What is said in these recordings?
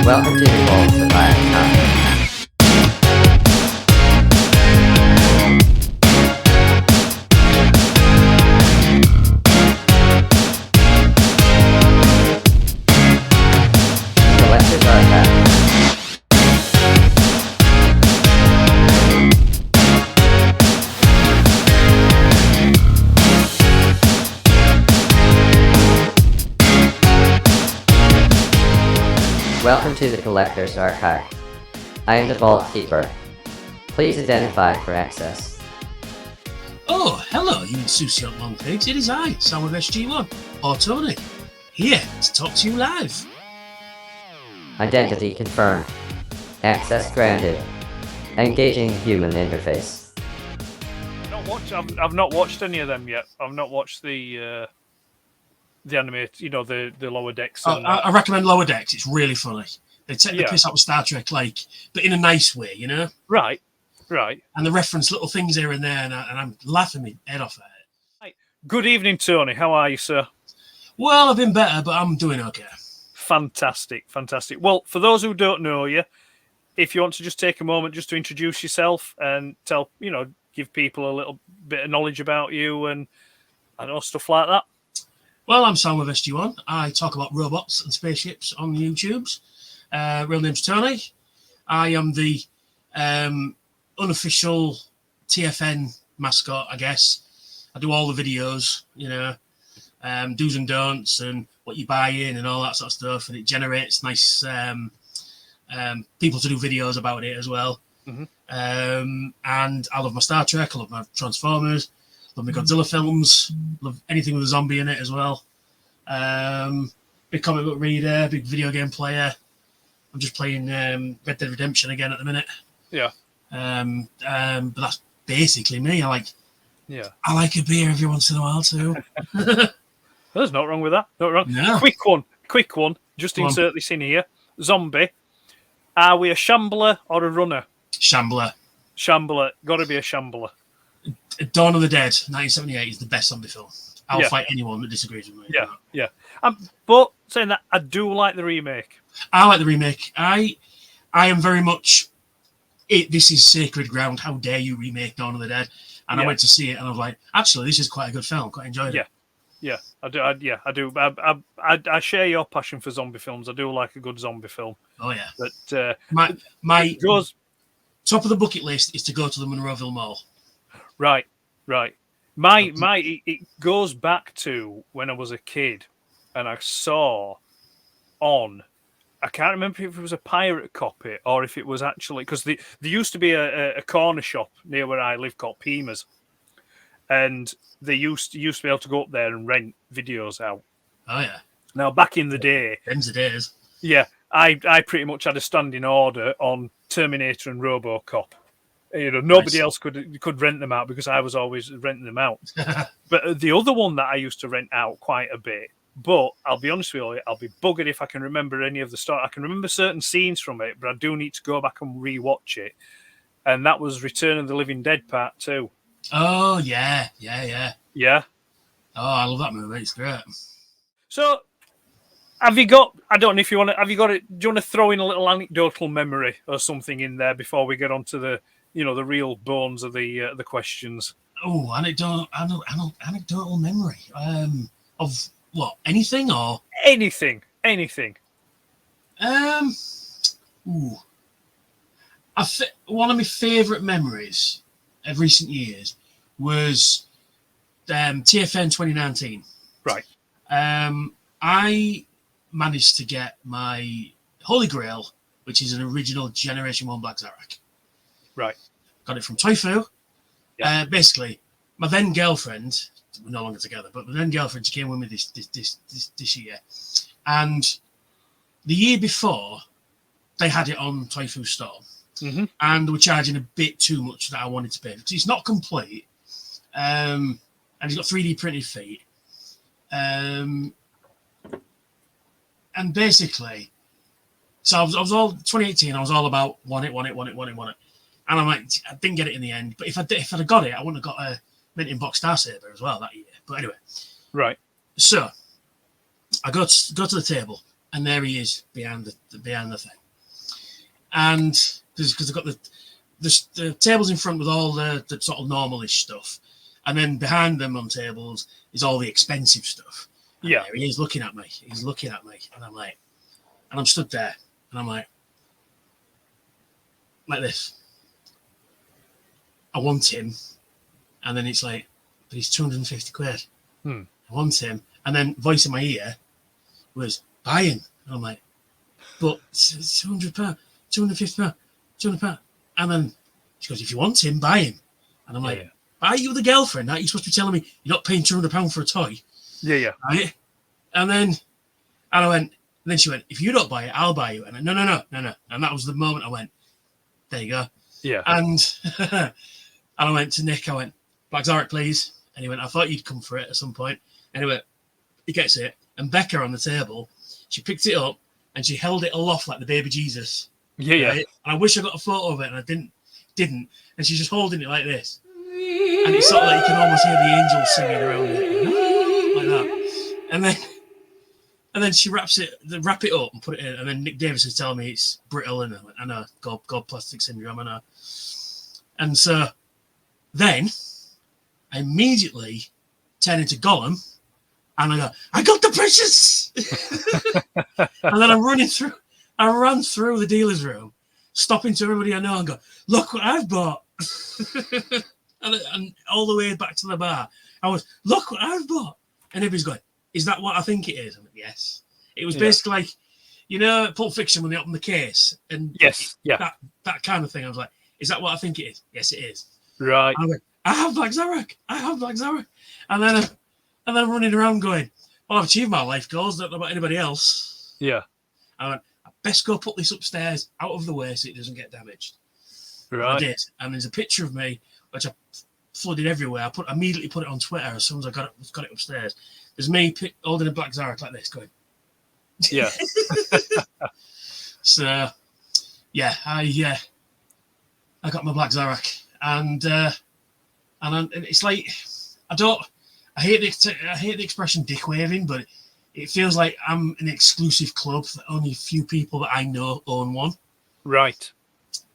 Welcome to the Vault Survive. Collector's Archive. Welcome to the Collector's Archive. I am the Vault Keeper. Please identify for access. Oh, hello, you insouciant long pigs. It is I, SoundwaveSG1, or Tony, here to talk to you live. Identity confirmed. Access granted. Engaging human interface. I've not watched any of them yet. I've not watched the animated, the Lower Decks. I recommend Lower Decks. It's really funny. They take the piss out of Star Trek, but in a nice way, you know? Right. And they reference little things here and there, and I'm laughing my head off at it. Right. Good evening, Tony. How are you, sir? Well, I've been better, but I'm doing okay. Fantastic. Well, for those who don't know you, if you want to just take a moment just to introduce yourself and tell, give people a little bit of knowledge about you and I don't know, stuff like that. Well, I'm SoundwaveSG1. I talk about robots and spaceships on YouTubes. Real name's Tony. I am the unofficial TFN mascot, I guess. I do all the videos, do's and don'ts and what you buy in and all that sort of stuff. And it generates nice people to do videos about it as well. Mm-hmm. And I love my Star Trek. I love my Transformers. Love my Godzilla films. Love anything with a zombie in it as well. Big comic book reader. Big video game player. I'm just playing Red Dead Redemption again at the minute. Yeah. But that's basically me. I like a beer every once in a while too. There's not wrong with that. Not wrong. No. Quick one. Just insert this in here. Zombie. Are we a shambler or a runner? Shambler. Got to be a shambler. Dawn of the Dead, 1978 is the best zombie film. I'll fight anyone that disagrees with me. Yeah. But saying that, I do like the remake. I like the remake. I am very much. This is sacred ground. How dare you remake Dawn of the Dead? And I went to see it, and I was like, actually, this is quite a good film. Quite enjoyed it. Yeah, I do. I share your passion for zombie films. I do like a good zombie film. Oh yeah. But my top of the bucket list is to go to the Monroeville Mall. Right. It goes back to when I was a kid, and I saw I can't remember if it was a pirate copy or if it was actually, because there used to be a corner shop near where I live called Pima's, and they used to be able to go up there and rent videos out. Oh yeah. Now back in the day, Them's the days. yeah, I pretty much had a standing order on Terminator and RoboCop. Nobody else could rent them out because I was always renting them out. But the other one that I used to rent out quite a bit, but I'll be honest with you, I'll be buggered if I can remember any of the story. I can remember certain scenes from it, but I do need to go back and rewatch it. And that was Return of the Living Dead Part 2. Oh, yeah. Yeah? Oh, I love that movie. It's great. So, have you got, I don't know if you want to, have you got it, do you want to throw in a little anecdotal memory or something in there before we get on to the, the real bones of the questions? Oh, anecdotal memory. Of what? Anything or? Anything. One of my favourite memories of recent years was TFN 2019. Right. I managed to get my Holy Grail, which is an original Generation 1 Black Zarak. Right. Got it from Toifu. Yeah. Basically, my then girlfriend, we're no longer together, but my then girlfriend, she came with me this year. And the year before, they had it on Toifu store. Mm-hmm. And they were charging a bit too much that I wanted to pay. Because it's not complete. And it's got 3D printed feet. And basically, so I was all 2018. I was all about want it. And I'm like, I didn't get it in the end. But if I'd have got it, I wouldn't have got a mint in box Star Saber as well that year. But anyway, right. So I go to the table, and there he is behind the thing. And because they've got the tables in front with all the sort of normalish stuff, and then behind them on tables is all the expensive stuff. And there he is looking at me. He's looking at me, and I'm like, and I'm stood there, and I'm like this. I want him, and then it's like, but he's 250 quid. I want him, and then voice in my ear was buy him, and I'm like, but it's £200, £250, £200, and then she goes, if you want him, buy him, and I'm like, buy you the girlfriend? That you're supposed to be telling me you're not paying £200 for a toy? Right? And then I went, and then she went, if you don't buy it, I'll buy you. And I, no, and that was the moment I went, there you go. And and I went to Nick, I went, Black Zarek, please. And he went, I thought you'd come for it at some point. Anyway, he gets it, and Becca on the table, she picked it up and she held it aloft like the baby Jesus. Right? And I wish I got a photo of it, and I didn't. And she's just holding it like this, and it's sort of like you can almost hear the angels singing around it, like that. And then she wrap it up and put it in. And then Nick Davis is telling me it's brittle, and I know, God plastic syndrome, I know. And so then I immediately turn into Gollum, and I go, I got the precious. And then I ran through the dealer's room, stopping to everybody I know and go, look what I've bought. and all the way back to the bar, I was, look what I've bought. And everybody's going, is that what I think it is? I'm like, yes. It was basically like, you know, Pulp Fiction when they open the case. And that kind of thing. I was like, is that what I think it is? Yes, it is. Right. And I went, I have Black Zarek. And then I'm running around going, well, I've achieved my life goals. Don't know about anybody else. Yeah. I went, I best go put this upstairs out of the way so it doesn't get damaged. Right. I did. And there's a picture of me, which I flooded everywhere. I immediately put it on Twitter as soon as I got it upstairs. There's me holding a Black Zarek like this, going. Yeah. So, yeah, I got my Black Zarek, and it's like I hate the expression dick waving, but it feels like I'm an exclusive club that only a few people that I know own one. Right.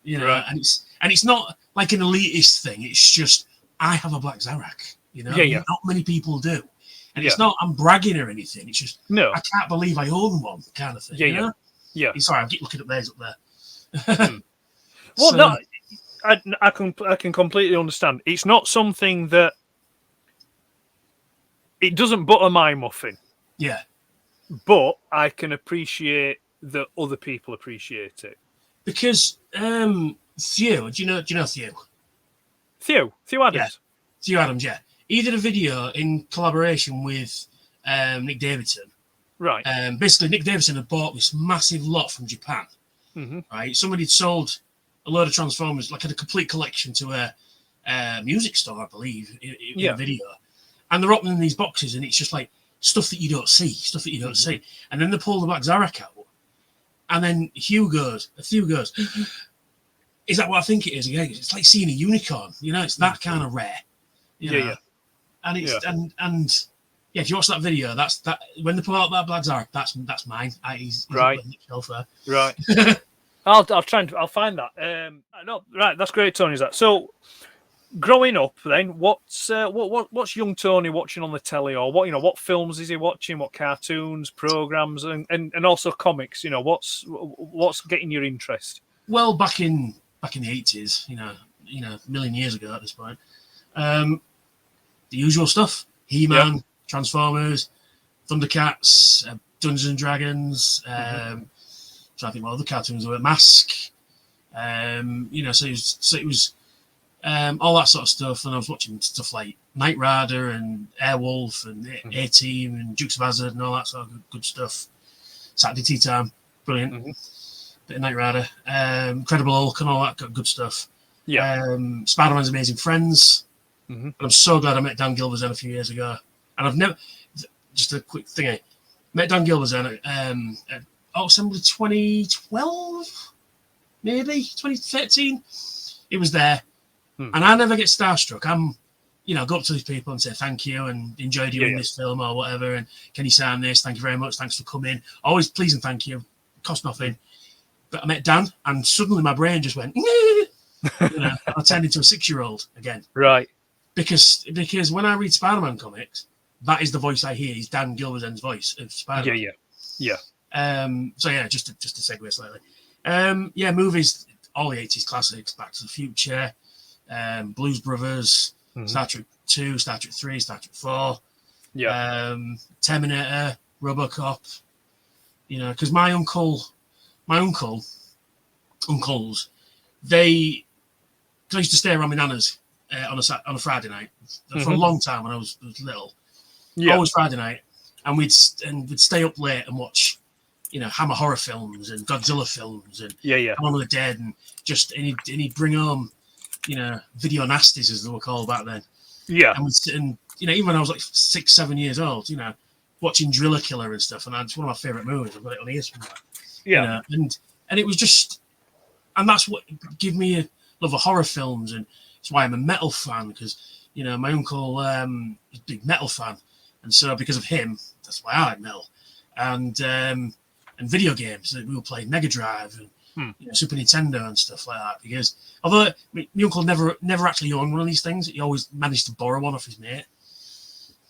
You know, and it's not like an elitist thing. It's just I have a Black Zarek. You know, not many people do. And it's not I'm bragging or anything. It's just I can't believe I own one kind of thing. You know? Sorry, I keep looking up theirs up there. Well, so, no, I can completely understand. It's not something that it doesn't butter my muffin. Yeah, but I can appreciate that other people appreciate it because Theo, do you know Theo? Theo Adams. Yeah. Theo Adams, yeah. He did a video in collaboration with Nick Davidson. Right. Basically, Nick Davidson had bought this massive lot from Japan. Mm-hmm. Right. Somebody had sold a load of Transformers, like a complete collection to a music store, I believe, in a video. And they're opening these boxes, and it's just like stuff that you don't see. And then they pull the Black Zarek out. And then Theo goes, is that what I think it is? Again, it's like seeing a unicorn. You know, it's that kind of rare. You know? And it's and if you watch that video, that's that when they pull out that Black Zarek, that's mine. He's right. Right. I'll find that. No, right. That's great, Tony. Is that so? Growing up, then what's young Tony watching on the telly, or what films is he watching? What cartoons, programs, and also comics? What's getting your interest? Well, back in the 80s, a million years ago at this point. The usual stuff: He-Man, Transformers, Thundercats, Dungeons and Dragons. So I think what other cartoons were, Mask. So it was all that sort of stuff. And I was watching stuff like Knight Rider and Airwolf and A-Team and Dukes of Hazzard and all that sort of good stuff. Saturday Tea Time, brilliant. Bit of Knight Rider, Incredible Hulk and all that good stuff. Spider-Man's Amazing Friends. And I'm so glad I met Dan Gilbert a few years ago. And I've never, just a quick thing, I met Dan Gilbert at Assembly 2012, maybe 2013. He was there, and I never get starstruck. go up to these people and say thank you and enjoyed you in this film or whatever, and can you sign this? Thank you very much. Thanks for coming. Always please and thank you. Cost nothing. But I met Dan, and suddenly my brain just went. I turned into a 6-year-old again. Right. Because when I read Spider-Man comics, that is the voice I hear. Is Dan Gilbert's voice of Spider-Man. Yeah. So yeah, just to segue slightly. Movies, all the 80s classics, Back to the Future, Blues Brothers, Star Trek 2, Star Trek 3, Star Trek 4, Terminator, RoboCop. Because my uncles, because I used to stay around my nana's on a Friday night for a long time when I was little. Yeah. Always Friday night, and we'd stay up late and watch, Hammer horror films and Godzilla films and Dawn of the Dead, and he'd bring home, video nasties as they were called back then. Yeah. And even when I was like 6-7 years old, watching Driller Killer and stuff, and it's one of my favorite movies. I've got it on here somewhere. Yeah. And it was just, and that's what gave me a love of horror films, and it's why I'm a metal fan, because my uncle is a big metal fan, and so because of him, that's why I like metal. And video games, we were playing Mega Drive and Super Nintendo and stuff like that. Because although my uncle never actually owned one of these things, he always managed to borrow one off his mate,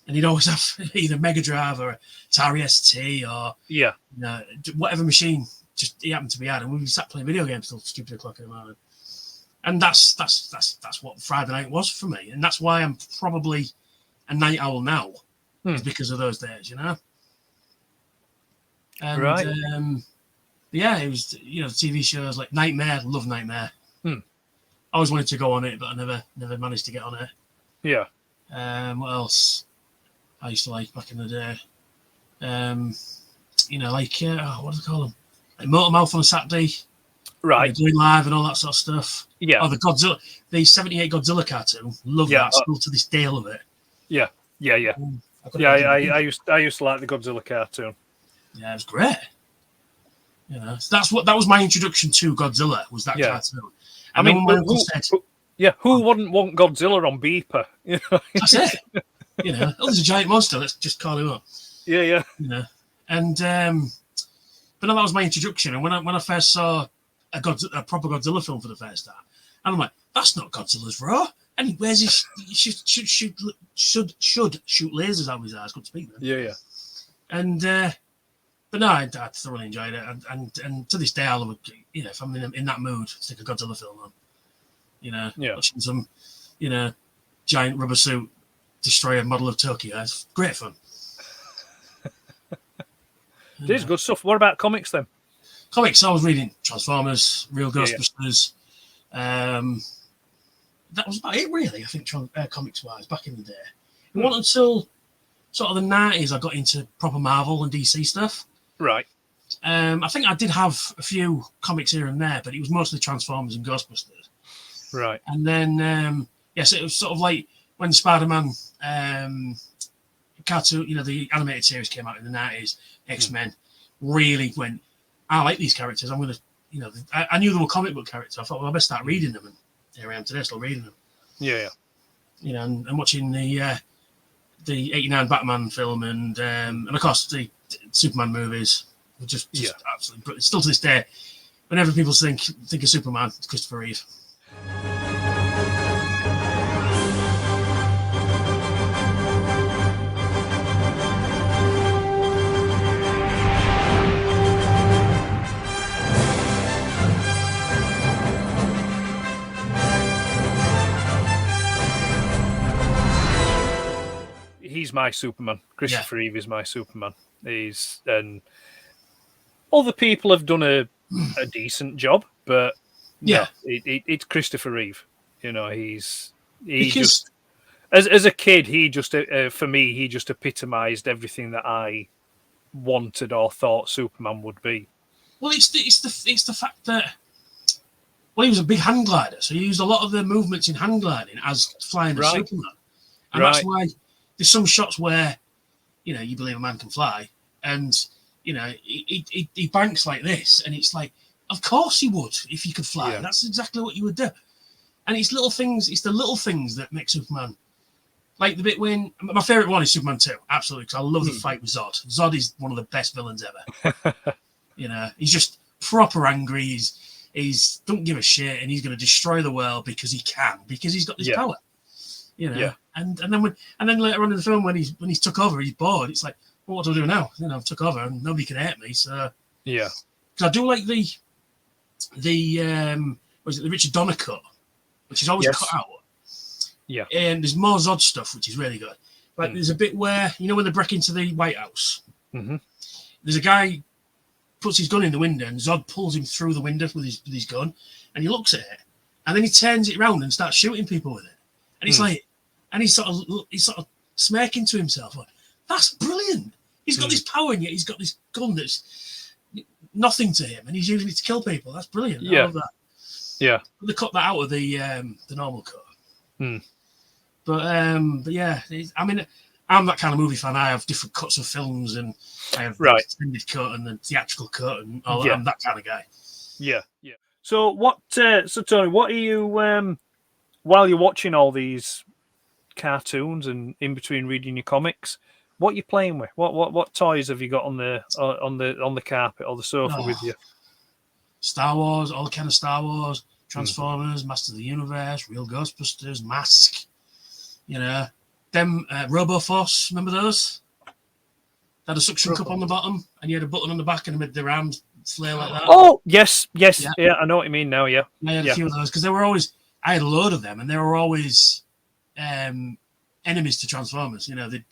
and he'd always have either Mega Drive or Atari ST or whatever machine just he happened to be at, and we sat playing video games till stupid o'clock in the morning. And that's what Friday night was for me, and that's why I'm probably a night owl now, is because of those days, And, right. It was TV shows like Nightmare. Love Nightmare. I always wanted to go on it, but I never managed to get on it. Yeah. What else? I used to like back in the day. What do they call them? Like Motormouth on a Saturday. Right. Doing live and all that sort of stuff. Yeah. Oh, the 78 Godzilla cartoon. Love that. Still to this day, love it. Yeah. I used to like the Godzilla cartoon. Yeah, it was great. That was my introduction to Godzilla, was that cartoon. And who wouldn't want Godzilla on Beeper? That's it. There's a giant monster. Let's just call him up. Yeah. And but no, that was my introduction. And when I first saw a proper Godzilla film for the first time, and I'm like, that's not Godzilla's raw. And he wears his should shoot lasers out of his eyes. Couldn't speak then. Yeah. And but no, I thoroughly enjoyed it, and to this day, I love it. If I'm in that mood, stick a Godzilla film on. Watching some, giant rubber suit destroy a model of Tokyo. It's great fun. It is good stuff. What about comics then? Comics, I was reading Transformers, Real Ghostbusters. That was about it, really, I think, comics-wise, back in the day. It wasn't until sort of the 90s I got into proper Marvel and DC stuff. Right. I think I did have a few comics here and there, but it was mostly Transformers and Ghostbusters. Right. And then, so it was sort of like when Spider-Man cartoon, the animated series came out in the 90s, X-Men, really went, I like these characters. I'm going to, I knew they were comic book characters. I thought, well, I best start reading them. And here I am today, still reading them. Yeah. And watching the 89 Batman film and of course the Superman movies were just absolutely brilliant. Still to this day, whenever people think of Superman, it's Christopher Reeve. He's my Superman. Christopher Reeve is my Superman. And other people have done a decent job, but it's Christopher Reeve. He just as a kid, he just for me, he just epitomised everything that I wanted or thought Superman would be. Well, it's the fact that he was a big hang glider, so he used a lot of the movements in hang gliding as flying as Superman, and that's why. There's some shots where, you believe a man can fly, and he banks like this, and it's like, of course he would if he could fly. Yeah. That's exactly what you would do. And it's little things. It's the little things that make Superman like the bit when my favorite one is Superman 2, absolutely, because I love the fight with Zod. Zod is one of the best villains ever. You know, he's just proper angry. He's don't give a shit, and he's going to destroy the world because he can, because he's got this power. You know, and then later on in the film when he's took over, he's bored. It's like, well, what do I do now? You know, I've took over and nobody can hurt me. So because I do like the was it the Richard Donner cut, which is always cut out. Yeah, and there's more Zod stuff, which is really good. Like there's a bit where when they break into the White House, there's a guy puts his gun in the window, and Zod pulls him through the window with his gun, and he looks at it, and then he turns it around and starts shooting people with it, and he's like, and he's sort of smirking to himself, like, that's brilliant. He's got this power, and yet he's got this gun that's nothing to him, and he's using it to kill people. That's brilliant. I love that. Yeah, they cut that out of the normal cut. But yeah, I mean, I'm that kind of movie fan. I have different cuts of films, and I have the extended cut and the theatrical cut, and all that. I'm that kind of guy. Yeah. So Tony, what are you while you're watching all these cartoons and in between reading your comics? What are you playing with? What toys have you got on the carpet or the sofa with you? Star Wars, all kind of Star Wars, Transformers, Master of the Universe, Real Ghostbusters, Mask. You know, them RoboForce. Remember those? They had a suction cup on the bottom, and you had a button on the back, and made their arms flare like that. Oh yes, yeah, I know what you mean now. Yeah, I had a few of those because they were always. I had a load of them, and they were always enemies to Transformers. You know, they'd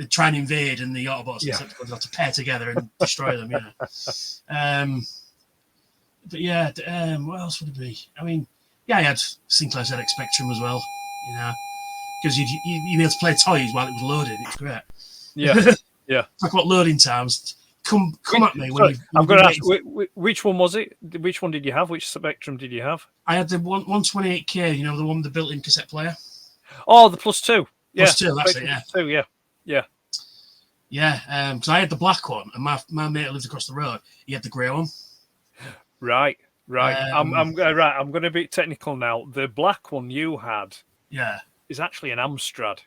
try and invade, and the Autobots would have to pair together and destroy them. You know. But yeah, what else would it be? I mean, I had Sinclair ZX Spectrum as well. You know, because you'd be able to play toys while it was loaded. It's great. Yeah. Talk about loading times. Come at me when I'm going to ask, which one was it? Which one did you have? Which Spectrum did you have? I had the 128K. You know, the one with the built-in cassette player. Oh, the +2. Yeah, +2. That's it. Yeah. +2. Yeah. Yeah. Because I had the black one, and my mate who lives across the road, he had the grey one. Right. I'm going to be technical now. The black one you had, is actually an Amstrad.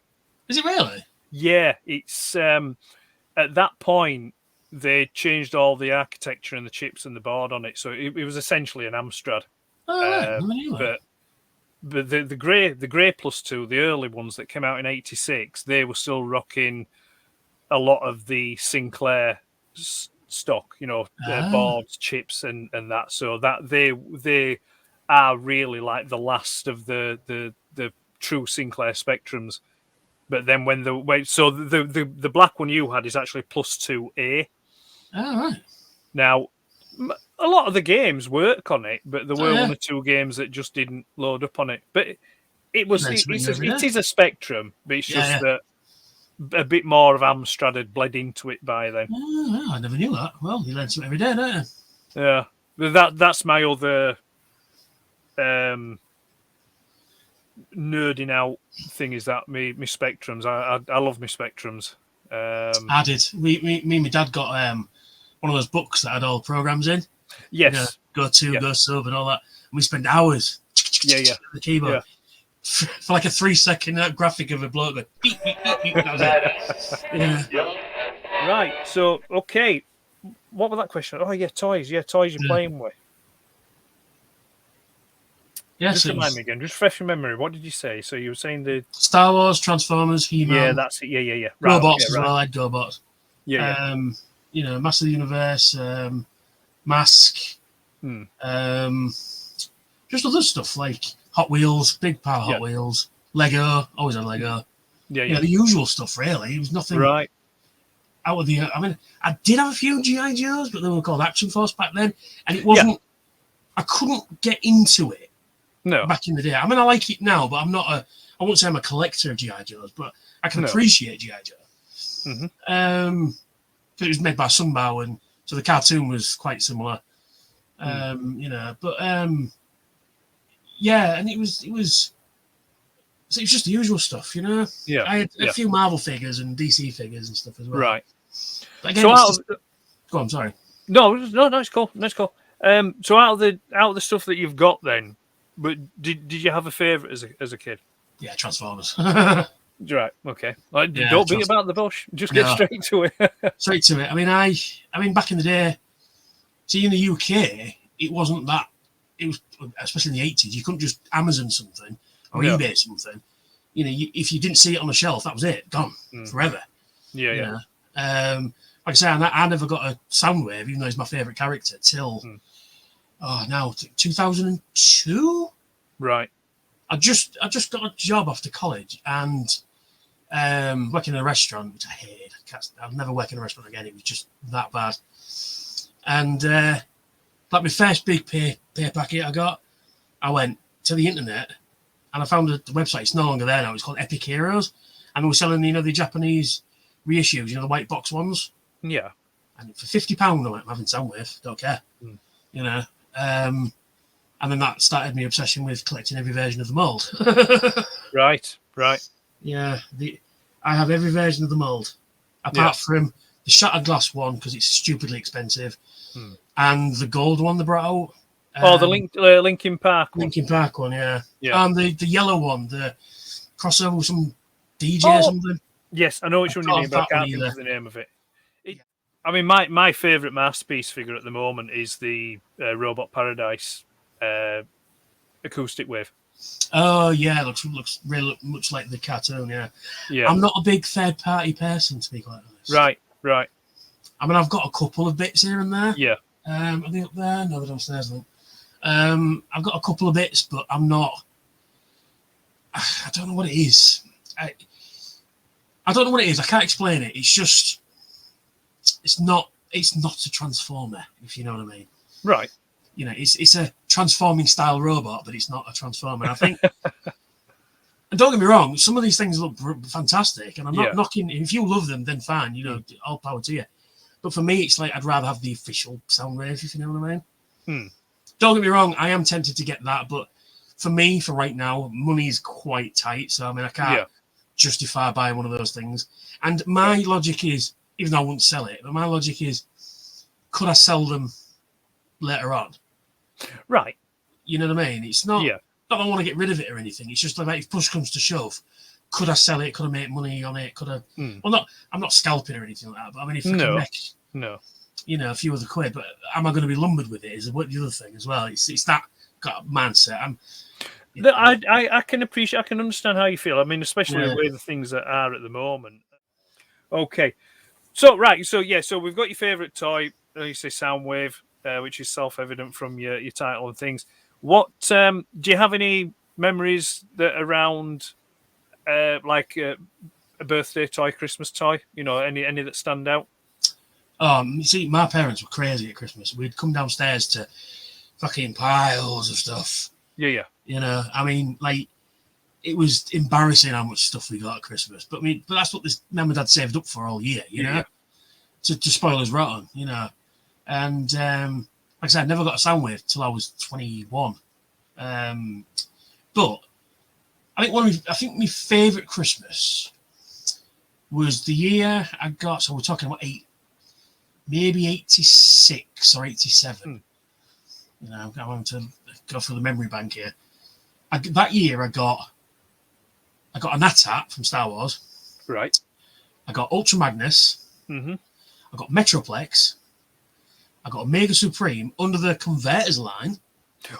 Is it really? Yeah, it's at that point they changed all the architecture and the chips and the board on it, so it was essentially an Amstrad. But the grey +2, the early ones that came out in '86, they were still rocking a lot of the Sinclair stock, boards, chips, and that. So that they are really like the last of the true Sinclair Spectrums. But then the black one you had is actually +2A. Oh, right. Now, a lot of the games work on it, but there were one or two games that just didn't load up on it. But it is a Spectrum, but it's just that a bit more of Amstrad had bled into it by then. Oh, I never knew that. Well, you learn something every day, don't you? Yeah, but that's my other nerding out thing, is that me Spectrums. I love my Spectrums. I did. Me and my dad got one of those books that had all the programs in. Yes. Go sub and all that. And we spent hours the keyboard for like a 3-second graphic of a bloke going beep, beep, beep, beep. That was it. Yeah. Right. So okay. What was that question? Oh yeah, toys. Yeah, toys you're playing with. Yes, just remind me again. Just refresh your memory. What did you say? So you were saying the Star Wars, Transformers, He-Man. Yeah, that's it. Yeah. Right, robots as well. I had GoBots. Yeah. Master of the Universe, Mask. Just other stuff like Hot Wheels, big pile of Hot Wheels, Lego. Always had Lego. Yeah. The usual stuff. Really, it was nothing out of the. I mean, I did have a few GI Joes, but they were called Action Force back then, and it wasn't. I couldn't get into it. No. Back in the day. I mean, I like it now, but I won't say I'm a collector of G.I. Joes, but I can appreciate G.I. Joe. Because it was made by Sunbow, and so the cartoon was quite similar. And it was just the usual stuff, Yeah. I had a few Marvel figures and DC figures and stuff as well. Right. But again, go on, sorry. No, it's cool. So out of the stuff that you've got then, but did you have a favourite as a kid? Yeah, Transformers. Right. Okay. Like, Yeah, don't beat about the bush. Just get No. straight to it. Straight to it. I mean, back in the day, see, in the UK, it wasn't that. It was, especially in the 80s, you couldn't just Amazon something or No. eBay something. You know, if you didn't see it on the shelf, that was it, gone forever. Yeah, You yeah. know? Like I say, I never got a Soundwave, even though he's my favourite character, till now 2002. Right. I just got a job after college and working in a restaurant, which I hated. I'll never work in a restaurant again. It was just that bad. And like my first big pay packet I went to the internet and I found the website. It's no longer there now. It's called Epic Heroes, and they were selling the Japanese reissues, the white box ones. Yeah. And for £50, I'm having Soundwave. Don't care. You know. And then that started my obsession with collecting every version of the mold. Right. Right. Yeah, I have every version of the mold, apart from the shattered glass one because it's stupidly expensive, and the gold one they brought out. The Linkin Park one. Linkin Park one, yeah. Yeah. And the yellow one, the crossover with some DJ or something. Yes, I know which one you mean, but I can't think of the name of it. I mean, my favourite masterpiece figure at the moment is the Robot Paradise acoustic wave. Oh yeah, it looks really much like the cartoon. Yeah. Yeah. I'm not a big third party person, to be quite honest. Right. I mean, I've got a couple of bits here and there. Yeah. Are they up there? No, they're downstairs. I've got a couple of bits, but I'm not. I don't know what it is. I don't know what it is. I can't explain it. It's just. It's not a transformer, if you know what I mean. Right. You know, it's a transforming style robot, but it's not a transformer. And I think, and don't get me wrong, some of these things look fantastic, and I'm not knocking. If you love them, then fine. You know, all power to you. But for me, it's like I'd rather have the official Soundwave, if you know what I mean. Don't get me wrong, I am tempted to get that, but for me, for right now, money's quite tight. So I mean, I can't justify buying one of those things. And my logic is, even though I wouldn't sell it, but my logic is, could I sell them later on? Right. You know what I mean? It's not. Not that I want to get rid of it or anything. It's just like if push comes to shove, could I sell it? Could I make money on it? Could I? Well, I'm not scalping or anything like that. But I mean, if I can make, a few other quid, but am I going to be lumbered with it? Is what the other thing as well. It's that kind of mindset. I can appreciate. I can understand how you feel. I mean, especially the way the things that are at the moment. Okay. So so we've got your favourite toy. You say Soundwave, which is self-evident from your title and things. What do you have any memories that around like a birthday toy, Christmas toy? You know, any that stand out? You see, my parents were crazy at Christmas. We'd come downstairs to fucking piles of stuff. Yeah. You know, I mean, like, it was embarrassing how much stuff we got at Christmas. But I mean, that's what this mum and dad saved up for all year, you know, to spoil us rotten, you know. And like I said, I never got a Soundwave till I was 21. But I think my favourite Christmas was the year I got. So we're talking about maybe 86 or 87. You know, I'm going to go through the memory bank here. That year I got an AT-AT from Star Wars. Right. I got Ultra Magnus. I got Metroplex. I got Omega Supreme under the Converters line.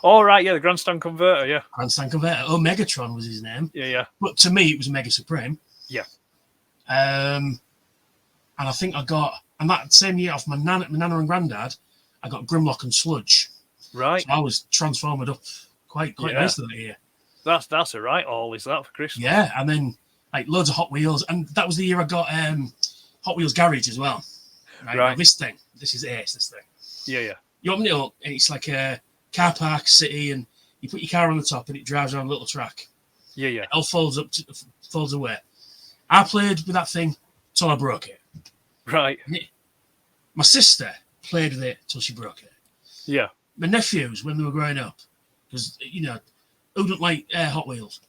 Oh, right, yeah, the Grandstand Converter, yeah. Grandstand Converter. Oh, Megatron was his name. Yeah. But to me, it was Omega Supreme. Yeah. And I think I got, and that same year off my nana and granddad, I got Grimlock and Sludge. Right. So I was transformed up quite nicely that year. That's a right all, is that, for Christmas? Yeah, and then like loads of Hot Wheels, and that was the year I got Hot Wheels Garage as well. Right. Now, this is Ace, this thing. Yeah. You open it up, and it's like a car park city, and you put your car on the top, and it drives around a little track. Yeah. It all folds away. I played with that thing till I broke it. Right. My sister played with it till she broke it. Yeah. My nephews, when they were growing up, because you know, who don't like Hot Wheels,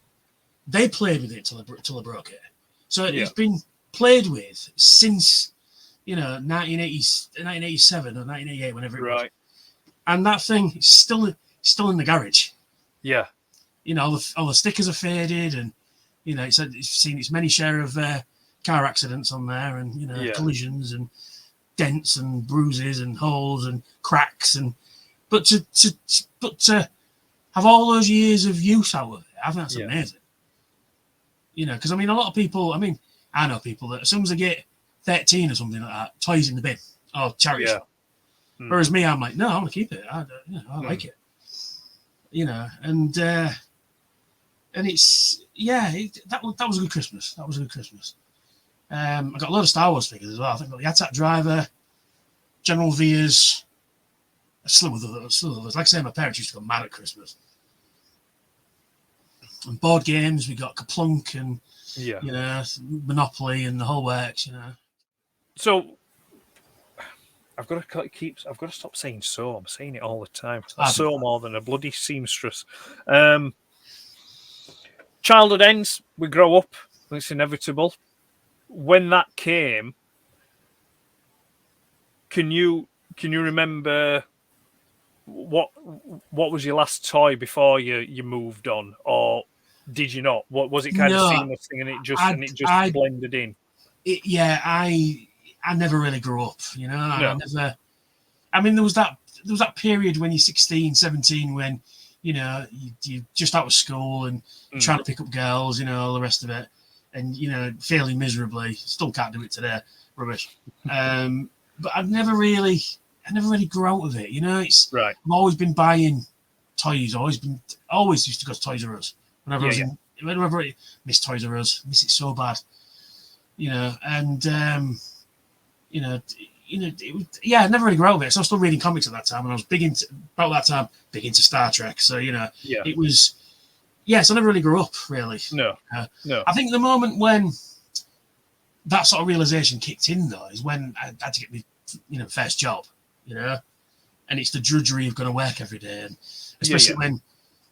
they played with it till I broke it. So it's been played with since, you know, 1987 or 1988, whenever it was. Right. And that thing is still in the garage. Yeah. You know, all the stickers are faded, and You know, it's seen its many share of car accidents on there, and collisions and dents and bruises and holes and cracks, and but to have all those years of use out of it, I think that's amazing. You know, because I mean, a lot of people. I mean, I know people that as soon as they get 13 or something like that, toys in the bin or charity shop. Whereas me, I'm like, no, I want to keep it. I like it. You know, and it's that was a good Christmas. That was a good Christmas. I got a lot of Star Wars figures as well. I think I got the Attack Driver, General Veers, a slew of others. Like I say, my parents used to go mad at Christmas. And board games, we got Kaplunk and Monopoly and the whole works. You know. So I've got to stop saying so. I'm saying it all the time. So more than a bloody seamstress. Childhood ends. We grow up. It's inevitable. When that came, can you remember what was your last toy before you moved on, or did you not? What was it kind of seamless thing and it just blended in? I never really grew up, you know. No. I mean, there was that period when you're 16, 17 when, you know, you're just out of school and trying to pick up girls, you know, all the rest of it. And, you know, failing miserably. Still can't do it today. Rubbish. But I never really grew out of it, you know. It's right. I've always been buying toys. Always used to go to Toys R Us. Whenever I miss Toys R Us, miss it so bad. You know, and I never really grew out of it. So I was still reading comics at that time, and I was big into Star Trek. So, you know, it was. Yes, I never really grew up, really. No. I think the moment when that sort of realization kicked in, though, is when I had to get my, first job, you know, and it's the drudgery of going to work every day, and especially when,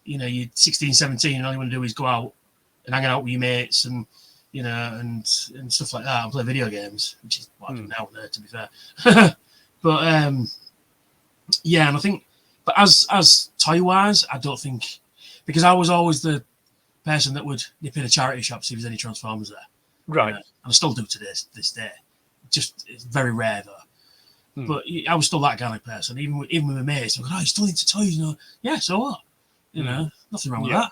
you're 16, 17, and all you want to do is go out and hang out with your mates, and and stuff like that, and play video games, which is what I do now, to be fair. But and I think, but as toy wise, I don't think. Because I was always the person that would nip in a charity shop, see if there's any Transformers there. Right. And I still do to this day. Just, it's very rare, though. But I was still that kind of person. Even with my mates, I'm like, you're still into toys? Yeah, so what? Nothing wrong with that.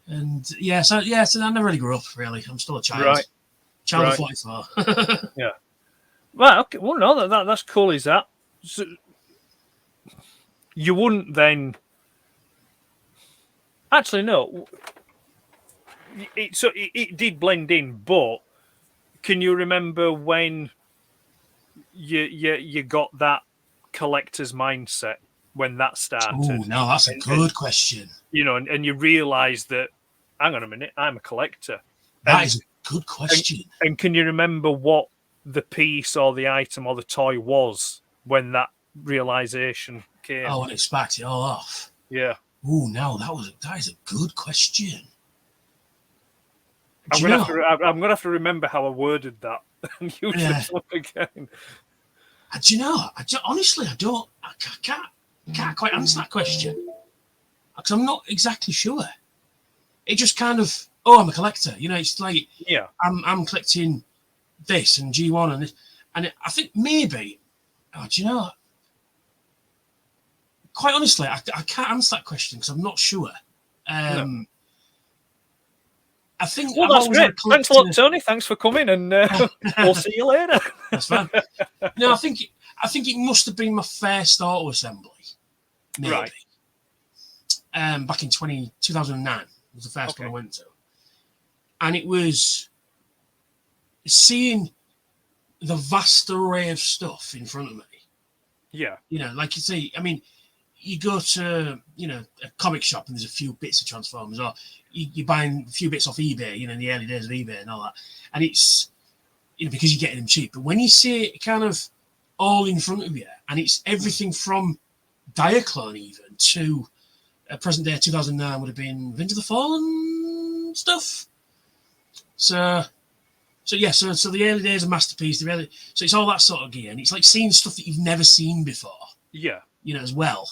And, so I never really grew up, really. I'm still a child. Right. Child of 44. Yeah. Well, okay. Well, no, that's cool, is that? So, you wouldn't then... Actually, no. It did blend in, but can you remember when you got that collector's mindset when that started? Oh, no, that's a good question. And you realised that, hang on a minute, I'm a collector. That is a good question. And can you remember what the piece or the item or the toy was when that realisation came? Oh, and it sparked it all off. Yeah. Oh, no, that is a good question. I'm gonna have to remember how I worded that and use it up again. Do you know? Honestly, I don't. I can't quite answer that question because I'm not exactly sure. It just kind of. Oh, I'm a collector. It's like I'm collecting this and G1 and this, and I think maybe. Oh, do you know? Quite honestly, I can't answer that question because I'm not sure. No. I think. Well, that's great. Thanks a lot, Tony. Thanks for coming, and we'll see you later. That's fine. No, I think it must have been my first auto assembly, maybe. Right. Back in 2009 was the first one I went to, and it was seeing the vast array of stuff in front of me. Yeah. Like you say, I mean. You go to, a comic shop and there's a few bits of Transformers, or you're buying a few bits off eBay, in the early days of eBay and all that. And it's, because you're getting them cheap. But when you see it kind of all in front of you, and it's everything from Diaclone even to present day 2009 would have been Revenge of the Fallen stuff. So the early days of Masterpiece, so it's all that sort of gear. And it's like seeing stuff that you've never seen before. Yeah. As well.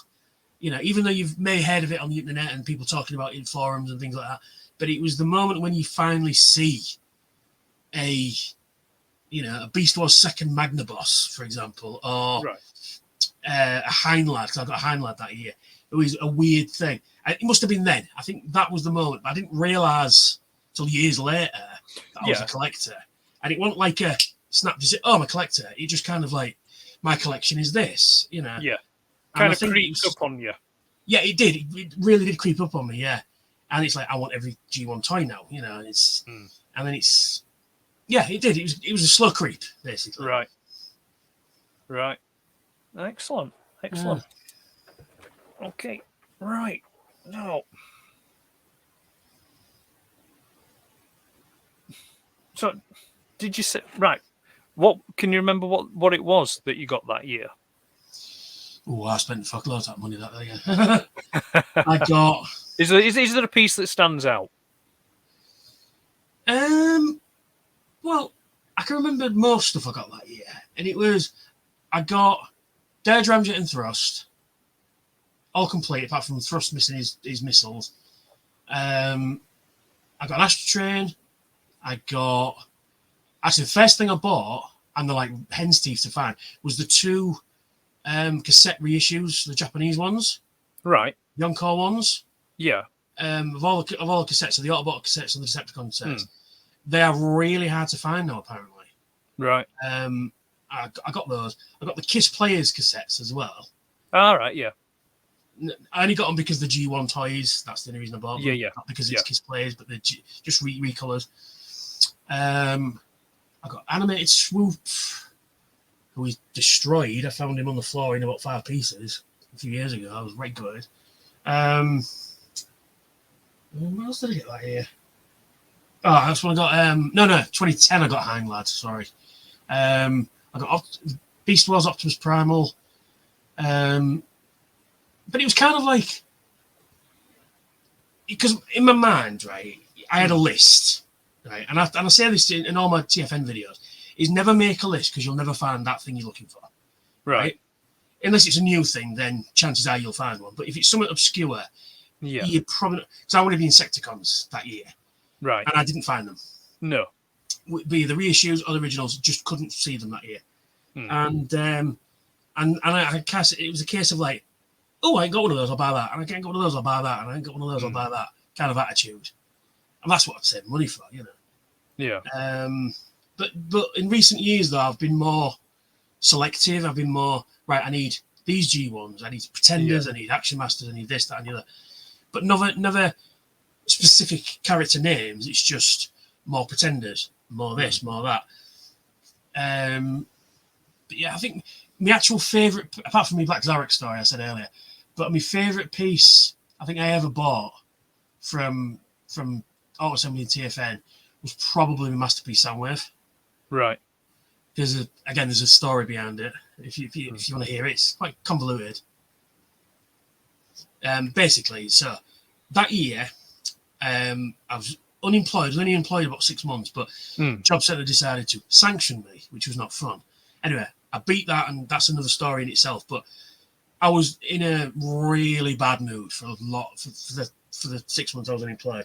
Even though you've may heard of it on the internet and people talking about it in forums and things like that, but it was the moment when you finally see a Beast Wars second Magna Boss, for example, or a Heinlad, because I got a Heinlad that year. It was a weird thing. It must have been then. I think that was the moment, but I didn't realise till years later that I was a collector. And it wasn't like a snap to say, oh, I'm a collector. It just kind of like, my collection is this, Yeah. And Kind of creeps up on you. Yeah, it did. It really did creep up on me, yeah. And it's like, I want every G1 toy now, and it's, and then it's, yeah, it did. It was a slow creep, basically. Right. Excellent. Okay. Right. Now. So, did you say right? What can you remember? What it was that you got that year? Oh, I spent fuckloads of that money that year. I got. Is there a piece that stands out? Well, I can remember most stuff I got that year, and it was I got Dare Ramjet and Thrust, all complete apart from Thrust missing his missiles. I got an Astro Train. I got actually the first thing I bought, and they're like hen's teeth to find, was the 2 cassette reissues, the Japanese ones, right? Yonko ones. Yeah. Of all the cassettes, of the Autobot cassettes and the Decepticon cassettes, they are really hard to find now, apparently. Right. I got those. I got the Kiss Players cassettes as well. All right. Yeah. I only got them because the G1 toys. That's the only reason I bought them. Yeah. Not because it's Kiss Players, but they're just recolors. I got Animated Swoop, who was destroyed. I found him on the floor in about 5 pieces a few years ago. I was right good. What else did I get that year? Oh, that's when I got. No, 2010. I got Heinlad. Sorry. I got Beast Wars Optimus Primal. But it was kind of like, because in my mind, right, I had a list, right, and I say this in all my TFN videos, is never make a list because you'll never find that thing you're looking for, right? Unless it's a new thing, then chances are you'll find one. But if it's something obscure, you probably, because I wanted the Insecticons that year, right, and I didn't find them. No, be the reissues or the originals, just couldn't see them that year, and I cast it was a case of like, oh, I ain't got one of those, I'll buy that. And I can't get one of those, I'll buy that. And I ain't got one of those, I'll buy that kind of attitude. And that's what I've saved money for, Yeah. But in recent years, though, I've been more selective. I've been more, right, I need these G1s, I need Pretenders, I need Action Masters, I need this, that, and the other. But never specific character names. It's just more Pretenders, more this, more that. But yeah, I think my actual favourite, apart from my Black Zarek story I said earlier, but my favourite piece I think I ever bought from Auto Assembly and TFN was probably my Masterpiece Soundwave. Right. There's a story behind it. If you want to hear it, it's quite convoluted. Basically, so that year, I was unemployed. I was only employed about 6 months, but Job Centre decided to sanction me, which was not fun. Anyway, I beat that, and that's another story in itself. But I was in a really bad mood for the 6 months I was unemployed.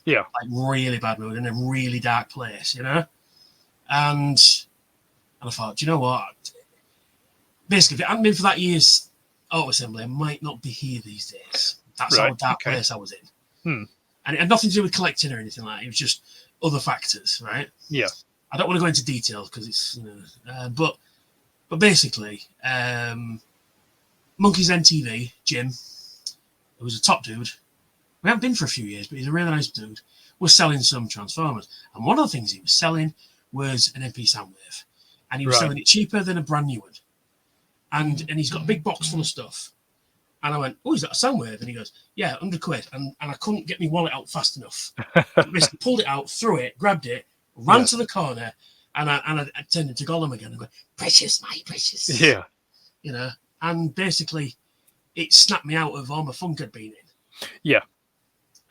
Yeah, like really bad mood in a really dark place, And I thought, do you know what? Basically, if it hadn't been for that year's Auto Assembly, I might not be here these days. That's how dark place I was in. And it had nothing to do with collecting or anything like that. It was just other factors, right? Yeah. I don't want to go into details because it's, but basically, Monkey's NTV, Jim, who was a top dude, we haven't been for a few years, but he's a really nice dude, was selling some Transformers. And one of the things he was selling was an MP Soundwave. And he was selling it cheaper than a brand new one. And he's got a big box full of stuff. And I went, oh, is that a Soundwave? And he goes, yeah, 100 quid. And I couldn't get my wallet out fast enough. I basically pulled it out, threw it, grabbed it, ran to the corner, and I turned into Gollum again and went, precious, my precious. Yeah. And basically it snapped me out of all my funk I'd been in. Yeah.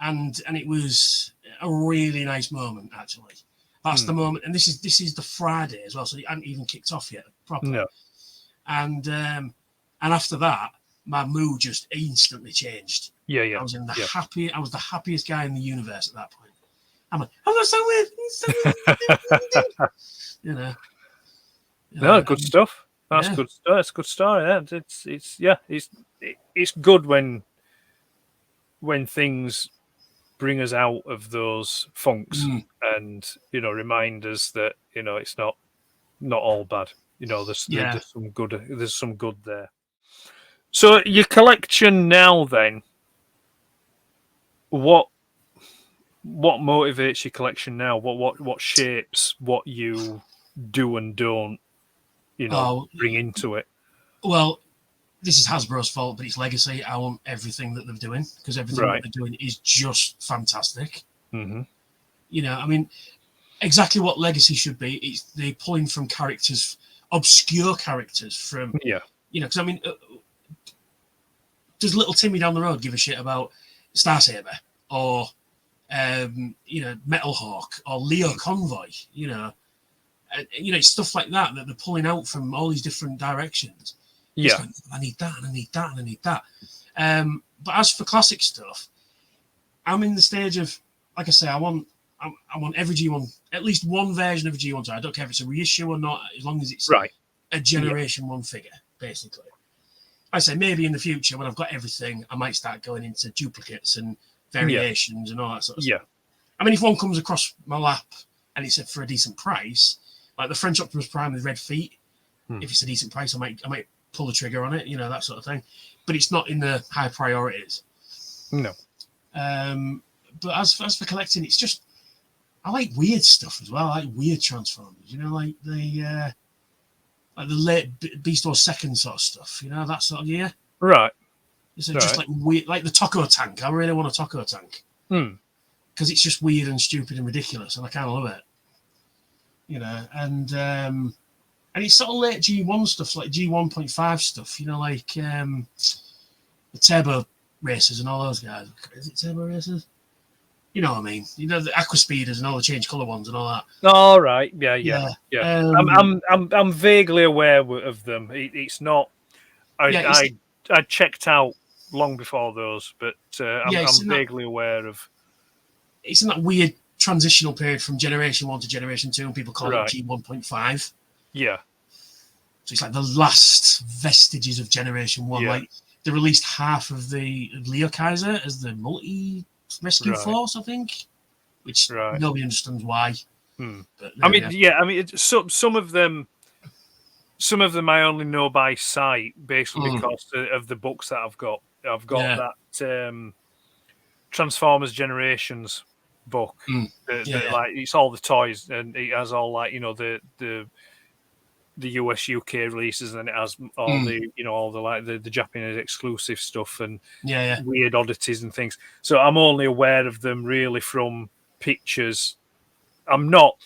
And it was a really nice moment, actually. That's the moment. And this is the Friday as well, so it hadn't even kicked off yet properly. No. And after that, my mood just instantly changed. Yeah, yeah. I was in the yeah. I was the happiest guy in the universe at that point. I'm like, I'm not Soundwave. You know. No, good stuff. That's yeah. good. That's good story. Yeah, it's good when things bring us out of those funks and remind us that it's not all bad. There's some good. There's some good there. So your collection now, then, what motivates your collection now? What shapes what you do and don't bring into it? Well, this is Hasbro's fault, but it's legacy. I want everything that they're doing because everything that they're doing is just fantastic. Mm-hmm. I mean, exactly what legacy should be. It's they pulling from characters, obscure characters from because I mean, does little Timmy down the road give a shit about Star Saber or Metal Hawk or Leo Convoy? It's stuff like that they're pulling out from all these different directions. Yeah, going, I need that, and I need that, and I need that. But as for classic stuff, I'm in the stage of, like I say, I want every G1, at least one version of a G1. I don't care if it's a reissue or not, as long as it's a Generation 1 figure, basically. I say maybe in the future when I've got everything, I might start going into duplicates and variations and all that sort of stuff. I mean, if one comes across my lap and it's for a decent price, like the French Optimus Prime with red feet, if it's a decent price, I might pull the trigger on it, that sort of thing. But it's not in the high priorities. No. But as for collecting, it's just I like weird stuff as well. I like weird Transformers, like the late Beast Wars second sort of stuff, that sort of gear. Right. It's just like weird, like the Taco Tank. I really want a Taco Tank because it's just weird and stupid and ridiculous, and I kind of love it. And it's sort of late G1 stuff, like G1.5 stuff, like the Turbo Racers and all those guys. Is it Turbo Racers? You know what I mean? The Aqua Speeders and all the change colour ones and all that. All right, yeah. I'm vaguely aware of them. It's not. I checked out long before those, but I'm vaguely aware of. It's in that weird transitional period from Generation 1 to Generation 2, and people call it G1.5. Yeah. So it's like the last vestiges of Generation 1. Like they released half of the Leo Kaiser as the multi-rescue force, I think, which nobody understands why. But some of them I only know by sight, basically because of the books that I've got. I've got that Transformers Generations book. Like it's all the toys, and it has all the US UK releases, and it has all the Japanese exclusive stuff and weird oddities and things. So I'm only aware of them really from pictures. I'm not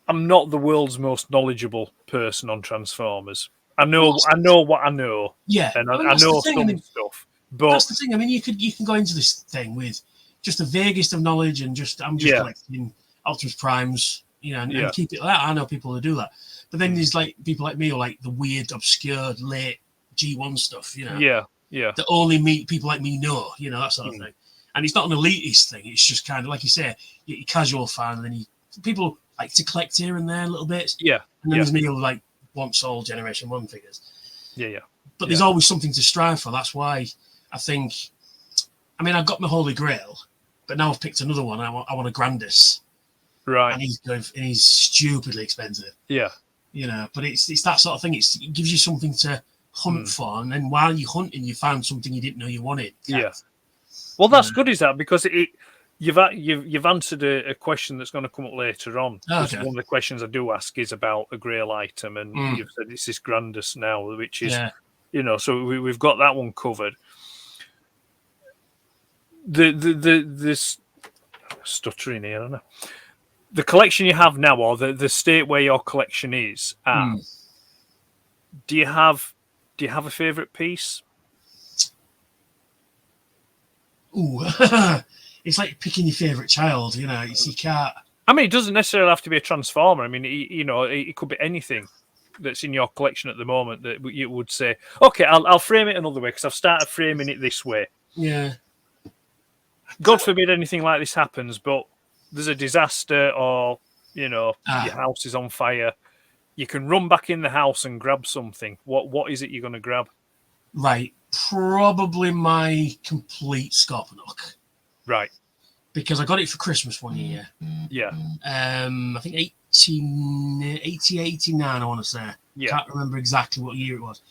the world's most knowledgeable person on Transformers. I know what I know. Yeah, and I know some stuff. But that's the thing. I mean, you can go into this thing with just the vaguest of knowledge and I'm just collecting Optimus Primes, and keep it like that. I know people who do that. But then there's like people like me who like the weird, obscure, late G1 stuff, that only people like me know, that sort of thing. And it's not an elitist thing. It's just kind of like you say, you're a casual fan, and then people like to collect here and there a little bit. Yeah. And then there's me who like wants all Generation 1 figures. Yeah. But there's always something to strive for. That's why I think, I've got my Holy Grail, but now I've picked another one. I want a Grandis. Right. And he's stupidly expensive. Yeah. But it's that sort of thing. It gives you something to hunt for, and then while you're hunting, you find something you didn't know you wanted. Yeah. Well, that's good, is that? Because you've answered a question that's going to come up later on. One of the questions I do ask is about a Grail item, and you've said it's this Grandis now, which is, so we've got that one covered. This stuttering here, I don't know. The collection you have now, or the state where your collection is at, do you have a favourite piece? Ooh, it's like picking your favourite child. You can't. I mean, it doesn't necessarily have to be a Transformer. I mean, it could be anything that's in your collection at the moment that you would say, okay, I'll frame it another way because I've started framing it this way. Yeah. God forbid anything like this happens, but there's a disaster or, your house is on fire. You can run back in the house and grab something. What is it you're going to grab? Right. Probably my complete Scorponok. Right. Because I got it for Christmas one year. Yeah. I think 89, I want to say. Yeah. Can't remember exactly what year it was.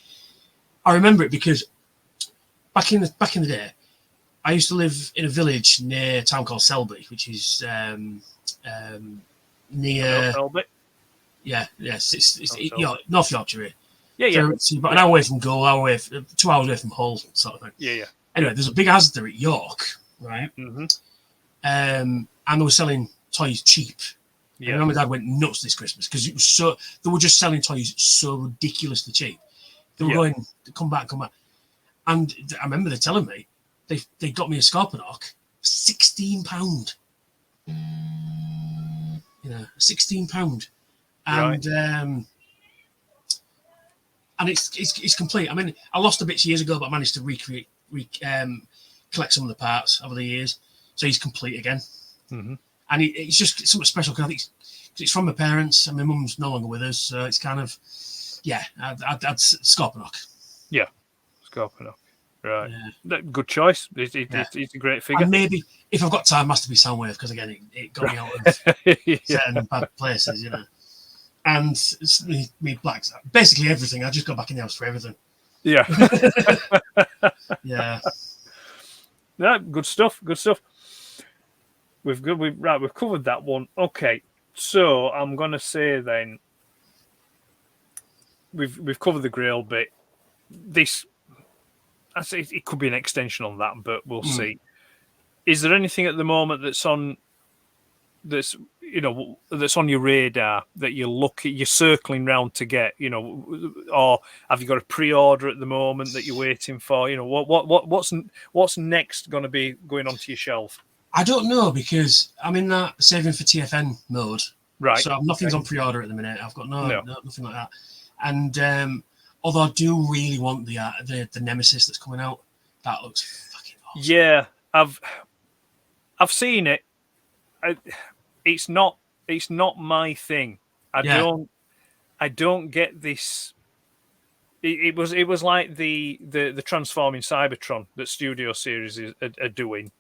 I remember it because back in the day, I used to live in a village near a town called Selby, which is near. Selby. Yeah, yes, it's North Yorkshire. Yeah. So it's about an hour away from Gull, 2 hours away from Hull, sort of thing. Yeah. Anyway, there's a big Asda at York, right? Mm-hmm. And they were selling toys cheap. Yeah. And my dad went nuts this Christmas because it was they were just selling toys so ridiculously cheap. They were going, come back. And I remember they telling me they got me a Scorponok, £16. £16. And and it's complete. I mean, I lost the bits years ago, but I managed to collect some of the parts over the years. So he's complete again. Mm-hmm. And it's just something special because I think it's from my parents and my mum's no longer with us. So it's kind of, I'd Scorponok. Yeah, Scorponok. Right. Yeah. Good choice. It's a great figure. And maybe if I've got time, it has to be Soundwave because again, it got me out of certain bad places, And it's me blacks. Basically everything. I just go back in the house for everything. Yeah. Yeah. Yeah. Good stuff. We've covered that one. Okay. So I'm gonna say then we've covered the Grail bit. This, I say it could be an extension on that, but we'll see. Is there anything at the moment that's on your radar that you're circling round to get, or have you got a pre-order at the moment that you're waiting for? What's next going to be going onto your shelf? I don't know because I'm in that saving for TFN mode. Right. So nothing's on pre-order at the minute. I've got nothing like that. And although I do really want the Nemesis that's coming out, that looks fucking awesome. Yeah, I've seen it. It's not my thing. I don't get this. It was like the transforming Cybertron that Studio Series are doing.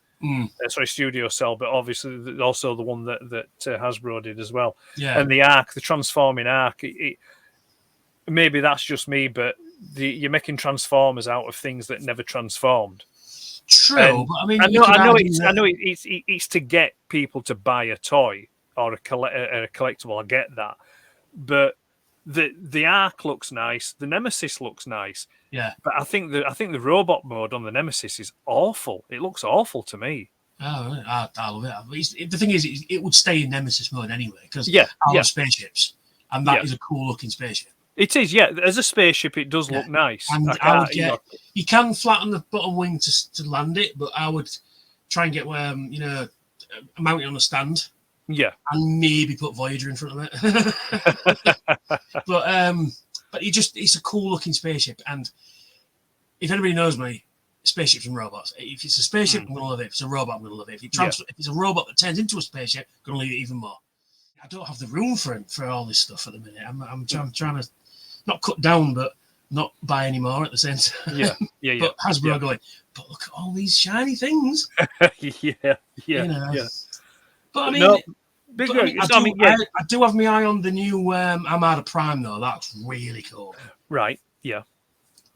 Studio Cell, but obviously also the one that Hasbro did as well. Yeah. And the transforming arc. Maybe that's just me, but you're making Transformers out of things that never transformed. True, but I mean, I know it's to get people to buy a toy or a collectible. I get that, but the arc looks nice. The Nemesis looks nice. Yeah, but I think the robot mode on the Nemesis is awful. It looks awful to me. Oh, I love it. The thing is, it would stay in Nemesis mode anyway because I love spaceships, and that is a cool looking spaceship. It is, as a spaceship, it does look nice. And you can flatten the bottom wing to land it, but I would try and get mount it on a stand. Yeah, and maybe put Voyager in front of it. but it's a cool looking spaceship, and if anybody knows me, spaceships and robots. If it's a spaceship, I'm gonna love it. If it's a robot, I'm gonna love it. If it's a robot that turns into a spaceship, I'm gonna love it even more. I don't have the room for all this stuff at the minute. I'm trying to not cut down, but not buy any more at the same time. Yeah. But Hasbro going, but look at all these shiny things. Yeah. But I mean, I do have my eye on the new Armada Prime though. That's really cool. Right. Yeah.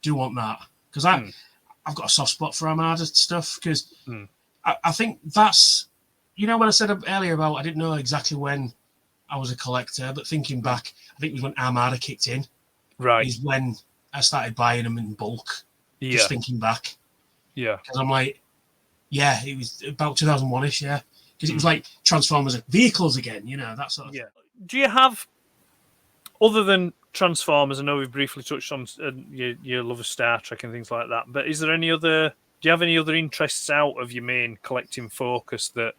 Do want that because I've got a soft spot for Armada stuff because I think that's when I said earlier about I didn't know exactly when I was a collector, but thinking back, I think it was when Armada kicked in. Right. Is when I started buying them in bulk. Yeah. Just thinking back. Yeah. Because I'm like, it was about 2001-ish, because it was like Transformers vehicles again, that sort of thing. Do you have, other than Transformers, I know we've briefly touched on your love of Star Trek and things like that, but is there do you have any other interests out of your main collecting focus that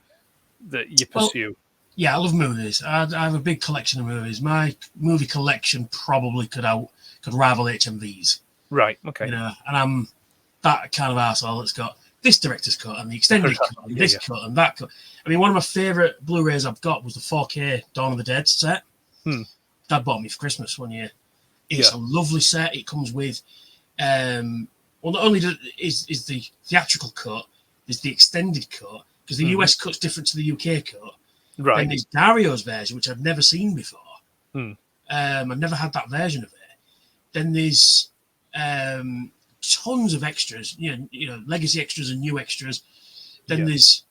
you pursue? I love movies. I have a big collection of movies. My movie collection probably could rival HMV's. Right, okay. And I'm that kind of arsehole that's got this director's cut and the extended cut and this cut and that cut. I mean, one of my favourite Blu-rays I've got was the 4K Dawn of the Dead set. Dad bought me for Christmas one year. It's a lovely set. It comes with, well, not only is the theatrical cut, there's the extended cut, because the US cut's different to the UK cut. Right. And there's Dario's version, which I've never seen before. I've never had that version of it. Then there's tons of extras, you know, legacy extras and new extras. Then there's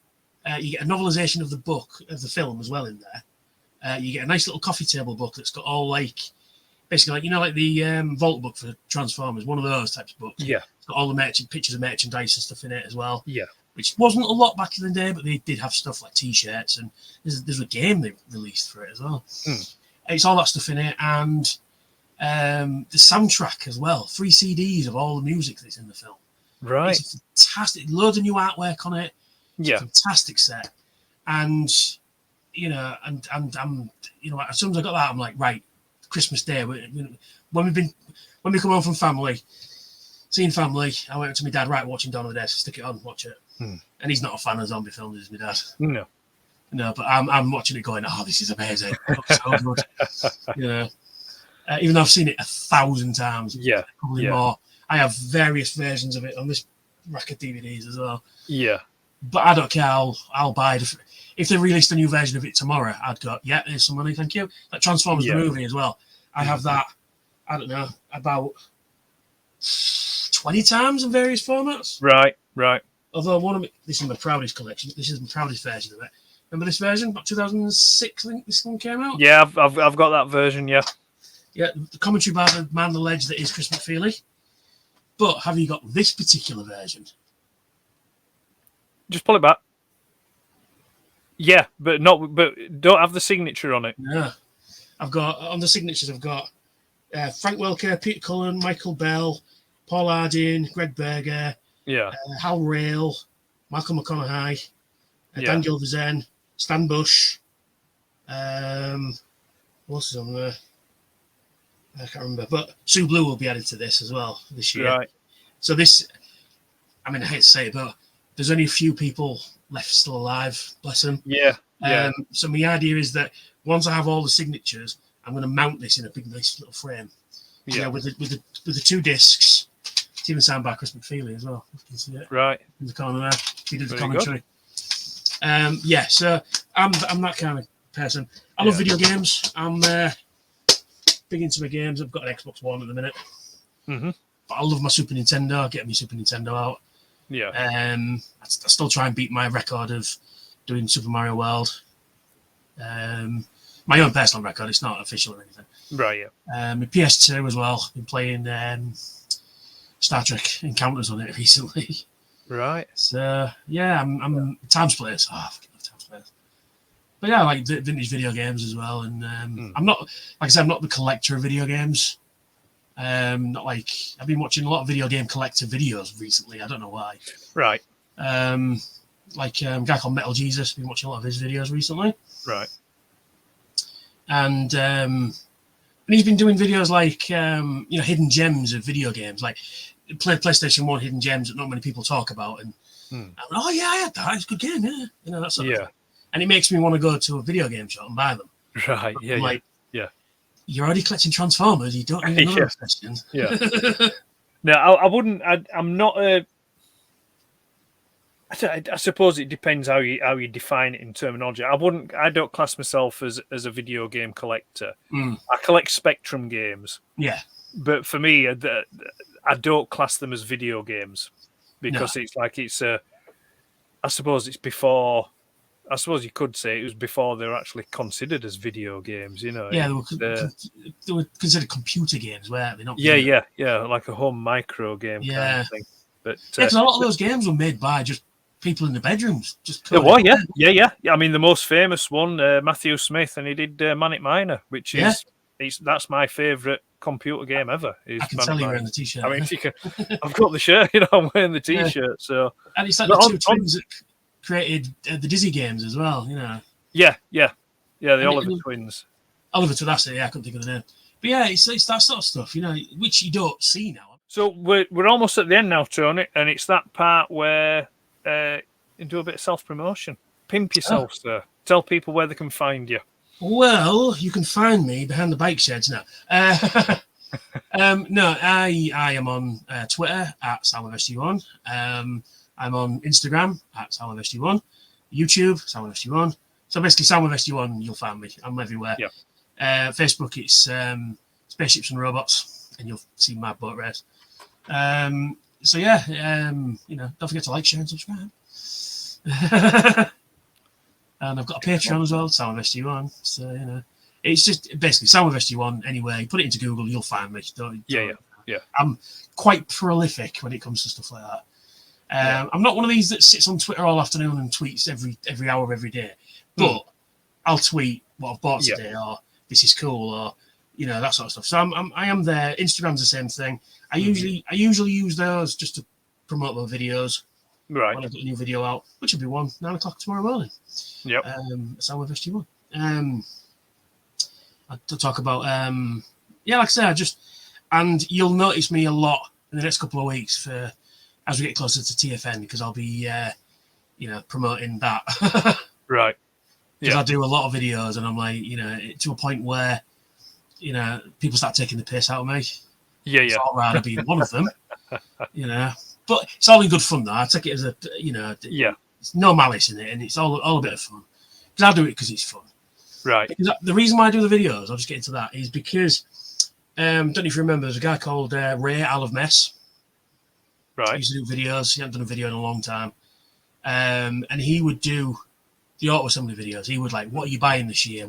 you get a novelization of the book of the film as well in there. You get a nice little coffee table book that's got all basically like, you know, like the Vault book for Transformers, one of those types of books. Yeah. It's got all the pictures of merchandise and stuff in it as well. Yeah. Which wasn't a lot back in the day, but they did have stuff like T-shirts, and there's a game they released for it as well. It's all that stuff in it, and the soundtrack as well. 3 CDs of all the music that's in the film. Right. It's fantastic. Loads of new artwork on it. It's a fantastic set. And, you know, and you know, as soon as I got that, I'm like, right, Christmas Day. When we come home from seeing family, I went to my dad, right, watching Dawn of the Dead, stick it on, watch it. And he's not a fan of zombie films, is my dad. No, but I'm watching it going, oh, this is amazing. So good. You know, even though I've seen it 1,000 times, probably more. I have various versions of it on this rack of DVDs as well. Yeah, but I don't care. I'll buy it if they released a new version of it tomorrow. I'd go, yeah, here's some money, thank you. Like Transformers the movie as well. I have that. I don't know, about 20 times in various formats. Right. Although this is my proudest collection. This is my proudest version of it. Remember this version? About 2006, I think this one came out. Yeah, I've got that version. Yeah. The commentary by the man, the ledge that is Chris McFeely. But have you got this particular version? Just pull it back. Yeah, but don't have the signature on it. Yeah, I've got on the signatures. I've got Frank Welker, Peter Cullen, Michael Bell, Paul Harding, Greg Berger. Hal Rail, Michael McConaughey, Dan Gilvezan, Stan Bush. What else is on there? I can't remember. But Sue Blue will be added to this as well this year. Right. So this, I mean, I hate to say it, but there's only a few people left still alive. Bless them. Yeah. So my idea is that once I have all the signatures, I'm going to mount this in a big, nice little frame. Yeah. With the 2 discs. It's even signed by Chris McFeely as well. You can see it right in the corner there. He did the commentary. So I'm that kind of person. I love video games. I'm big into my games. I've got an Xbox One at the minute. But I love my Super Nintendo. Getting my Super Nintendo out. I still try and beat my record of doing Super Mario World. My own personal record. It's not official or anything. Right. Yeah. My PS2 as well. Been playing Star Trek Encounters on it recently. Right. So I'm Times Players. Oh, I fucking love Times Players. But yeah, I like vintage video games as well. And I'm not, like I said, I'm not the collector of video games. Not like I've been watching a lot of video game collector videos recently. I don't know why. Right. Like a guy called Metal Jesus. Been watching a lot of his videos recently. Right. And he's been doing videos like hidden gems of video games, like PlayStation 1 hidden gems that not many people talk about. And I'm like, oh yeah, I had that. It's a good game, yeah. You know, that sort of thing. And it makes me want to go to a video game shop and buy them. Right. Yeah. I'm like, you're already collecting Transformers. You don't need another question. Yeah. No, I wouldn't. I'm not a. I suppose it depends how you define it in terminology. I don't class myself as a video game collector. I collect Spectrum games. Yeah. But for me, I don't class them as video games because it's like I suppose it's before. I suppose you could say it was before they were actually considered as video games. You know. Yeah, they were considered computer games, weren't they? Not like a home micro game kind of thing. But because a lot of those games were made by just people in the bedrooms. Yeah. I mean, the most famous one, Matthew Smith, and he did Manic Miner, which is that's my favourite computer game ever. I can tell you're wearing the t-shirt. I mean, if you can, I've got the shirt. I'm wearing the t-shirt. So, and it's like the two twins that created the Dizzy games as well. You know. Yeah. The Oliver twins. Oliver twins. That's it. Yeah, I couldn't think of the name. But yeah, it's that sort of stuff. You know, which you don't see now. So we're almost at the end now, Tony, and it's that part where and do a bit of self-promotion. Pimp yourself, sir. Tell people where they can find you. Well, you can find me behind the bike sheds now. No, I am on Twitter at SoundwaveSG1. I'm on Instagram at SoundwaveSG1. YouTube, SoundwaveSG1. So basically, SoundwaveSG1, you'll find me. I'm everywhere. Yeah. Facebook, it's Spaceships and Robots, and you'll see my boat race. So yeah, don't forget to like, share, and subscribe. And I've got a Patreon as well, SoundwaveSG1. So it's just basically SoundwaveSG1. Anyway, put it into Google, you'll find me. Yeah. I'm quite prolific when it comes to stuff like that. I'm not one of these that sits on Twitter all afternoon and tweets every hour of every day, but I'll tweet what I've bought today, or this is cool, or that sort of stuff. So I am there. Instagram's the same thing. I usually use those just to promote my videos. Right. When I get a new video out, which will be 9 o'clock tomorrow morning. Yep. SoundwaveSG1. To talk about like I say, and you'll notice me a lot in the next couple of weeks as we get closer to TFN, because I'll be promoting that. Right. Because I do a lot of videos, and I'm like, to a point where people start taking the piss out of me. Yeah. I'd rather be one of them. But it's all in good fun though. I take it as it's no malice in it, and it's all a bit of fun. Because I do it because it's fun. Right. Because the reason why I do the videos, I'll just get into that, is because don't know if you remember, there's a guy called Ray Al of Mess. Right. He used to do videos. He hadn't done a video in a long time. And he would do the auto assembly videos. He would like, what are you buying this year?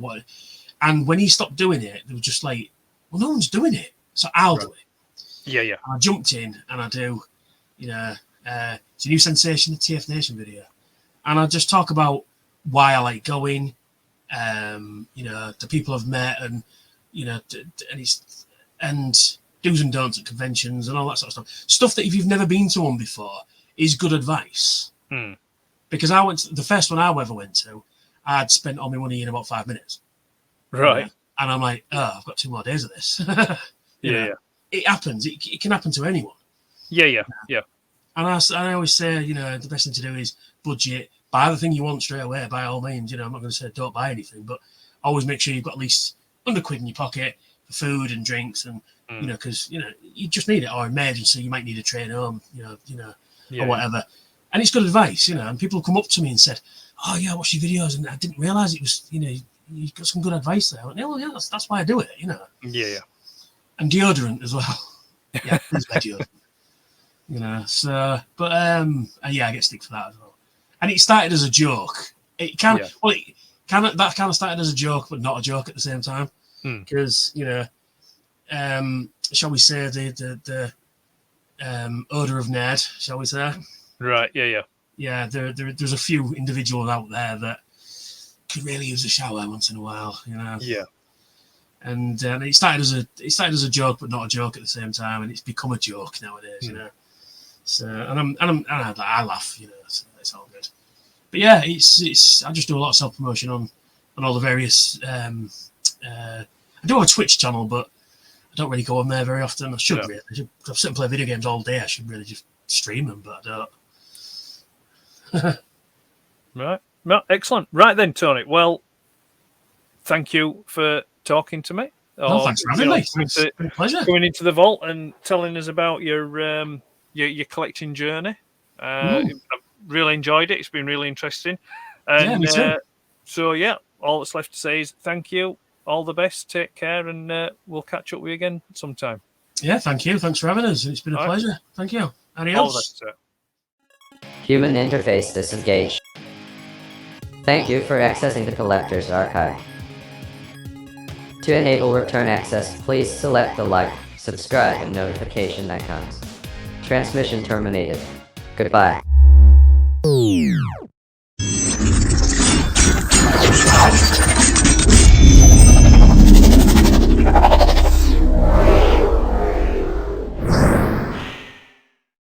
And when he stopped doing it, they were just like, well, no one's doing it, so I'll do it. Yeah. And I jumped in and I do, it's a new sensation, the TF Nation video, and I just talk about why I like going, the people I've met, and and do's and don'ts at conventions and all that sort of stuff that if you've never been to one before is good advice. Because I went to, the first one I ever went to, I'd spent all my money in about 5 minutes. Right. And I'm like, I've got 2 more days of this. Yeah. It happens. It can happen to anyone. Yeah. And I always say, the best thing to do is budget, buy the thing you want straight away, by all means. I'm not going to say don't buy anything, but always make sure you've got at least £100 in your pocket for food and drinks, and because you just need it, or emergency, you might need a train home, or whatever. And it's good advice, and people come up to me and said, "Oh yeah, I watched your videos, and I didn't realize it was, you got some good advice there." I went, yeah, that's why I do it, Yeah. And deodorant as well. Yeah, please buy deodorant. So, but I get stick for that as well. And it started as a joke. It kind of started as a joke, but not a joke at the same time. Because shall we say the odor of nerd, shall we say? Right. Yeah. Yeah. There's a few individuals out there that could really use a shower once in a while. Yeah. And it started as a joke, but not a joke at the same time, and it's become a joke nowadays. So I laugh. So it's all good. But yeah, it's I just do a lot of self promotion on all the various. I do have a Twitch channel, but I don't really go on there very often. I should really. I've sit and play video games all day. I should really just stream them, but I don't. Right. No, excellent. Right then, Tony. Well, thank you for talking to me. Thanks for having me. It's been a pleasure. Going into the vault and telling us about your collecting journey. I've really enjoyed it. It's been really interesting. And, me too. So yeah, all that's left to say is thank you. All the best. Take care, and we'll catch up with you again sometime. Yeah, thank you. Thanks for having us. It's been a pleasure. Thank you. Adios. Human interface disengaged. Thank you for accessing the collector's archive. To enable return access, please select the like, subscribe, and notification icons. Transmission terminated. Goodbye.